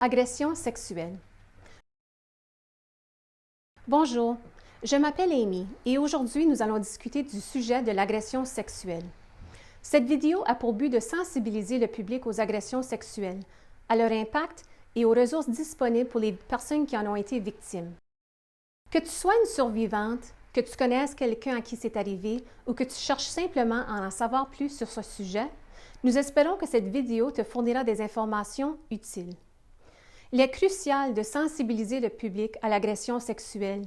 Agression sexuelle. Bonjour, je m'appelle Amy et aujourd'hui nous allons discuter du sujet de l'agression sexuelle. Cette vidéo a pour but de sensibiliser le public aux agressions sexuelles, à leur impact et aux ressources disponibles pour les personnes qui en ont été victimes. Que tu sois une survivante, que tu connaisses quelqu'un à qui c'est arrivé ou que tu cherches simplement à en savoir plus sur ce sujet, nous espérons que cette vidéo te fournira des informations utiles. Il est crucial de sensibiliser le public à l'agression sexuelle,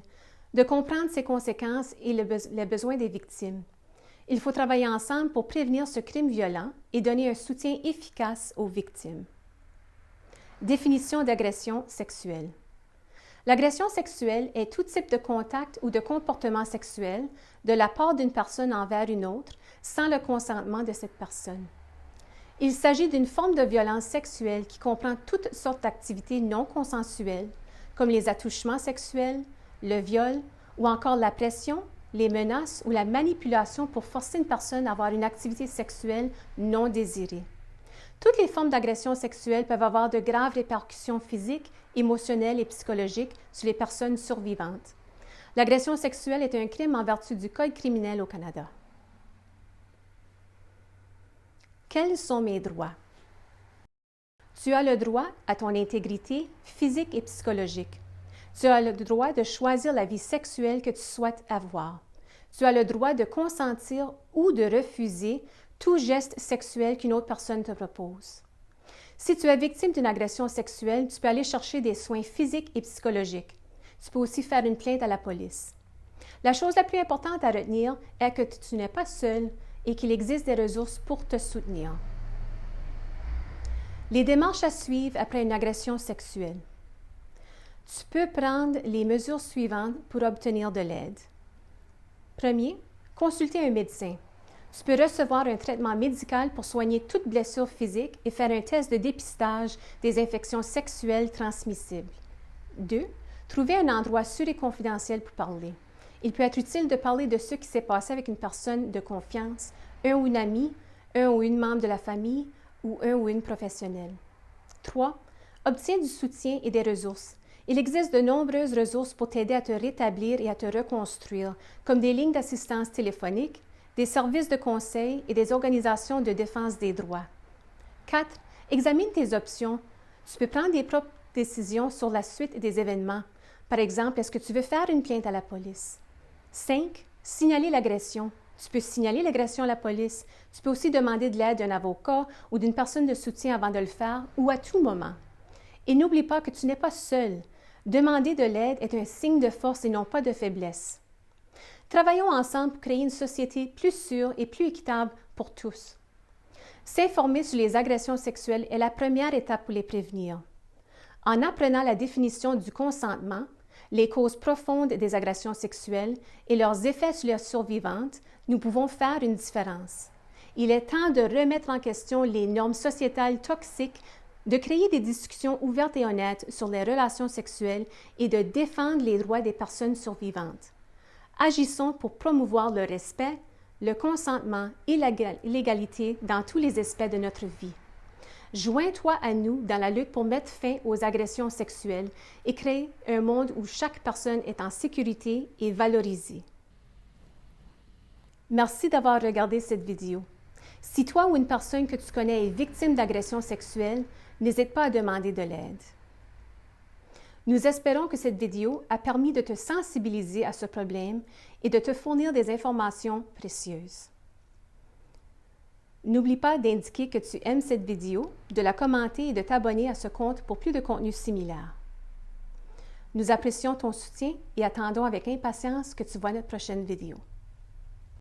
de comprendre ses conséquences et les besoins des victimes. Il faut travailler ensemble pour prévenir ce crime violent et donner un soutien efficace aux victimes. Définition d'agression sexuelle. L'agression sexuelle est tout type de contact ou de comportement sexuel de la part d'une personne envers une autre sans le consentement de cette personne. Il s'agit d'une forme de violence sexuelle qui comprend toutes sortes d'activités non consensuelles, comme les attouchements sexuels, le viol ou encore la pression, les menaces ou la manipulation pour forcer une personne à avoir une activité sexuelle non désirée. Toutes les formes d'agression sexuelle peuvent avoir de graves répercussions physiques, émotionnelles et psychologiques sur les personnes survivantes. L'agression sexuelle est un crime en vertu du Code criminel au Canada. Quels sont mes droits? Tu as le droit à ton intégrité physique et psychologique. Tu as le droit de choisir la vie sexuelle que tu souhaites avoir. Tu as le droit de consentir ou de refuser tout geste sexuel qu'une autre personne te propose. Si tu es victime d'une agression sexuelle, tu peux aller chercher des soins physiques et psychologiques. Tu peux aussi faire une plainte à la police. La chose la plus importante à retenir est que tu n'es pas seul et qu'il existe des ressources pour te soutenir. Les démarches à suivre après une agression sexuelle. Tu peux prendre les mesures suivantes pour obtenir de l'aide. Premier, consulter un médecin. Tu peux recevoir un traitement médical pour soigner toute blessure physique et faire un test de dépistage des infections sexuelles transmissibles. 2. Trouver un endroit sûr et confidentiel pour parler. Il peut être utile de parler de ce qui s'est passé avec une personne de confiance, un ou une amie, un ou une membre de la famille ou un ou une professionnelle. 3. Obtiens du soutien et des ressources. Il existe de nombreuses ressources pour t'aider à te rétablir et à te reconstruire, comme des lignes d'assistance téléphonique, des services de conseil et des organisations de défense des droits. 4. Examine tes options. Tu peux prendre tes propres décisions sur la suite des événements. Par exemple, est-ce que tu veux faire une plainte à la police? 5. Signaler l'agression. Tu peux signaler l'agression à la police. Tu peux aussi demander de l'aide d'un avocat ou d'une personne de soutien avant de le faire ou à tout moment. Et n'oublie pas que tu n'es pas seul. Demander de l'aide est un signe de force et non pas de faiblesse. Travaillons ensemble pour créer une société plus sûre et plus équitable pour tous. S'informer sur les agressions sexuelles est la première étape pour les prévenir. En apprenant la définition du consentement, les causes profondes des agressions sexuelles et leurs effets sur les survivantes, nous pouvons faire une différence. Il est temps de remettre en question les normes sociétales toxiques, de créer des discussions ouvertes et honnêtes sur les relations sexuelles et de défendre les droits des personnes survivantes. Agissons pour promouvoir le respect, le consentement et l'égalité dans tous les aspects de notre vie. Joins-toi à nous dans la lutte pour mettre fin aux agressions sexuelles et créer un monde où chaque personne est en sécurité et valorisée. Merci d'avoir regardé cette vidéo. Si toi ou une personne que tu connais est victime d'agression sexuelle, n'hésite pas à demander de l'aide. Nous espérons que cette vidéo a permis de te sensibiliser à ce problème et de te fournir des informations précieuses. N'oublie pas d'indiquer que tu aimes cette vidéo, de la commenter et de t'abonner à ce compte pour plus de contenus similaires. Nous apprécions ton soutien et attendons avec impatience que tu vois notre prochaine vidéo.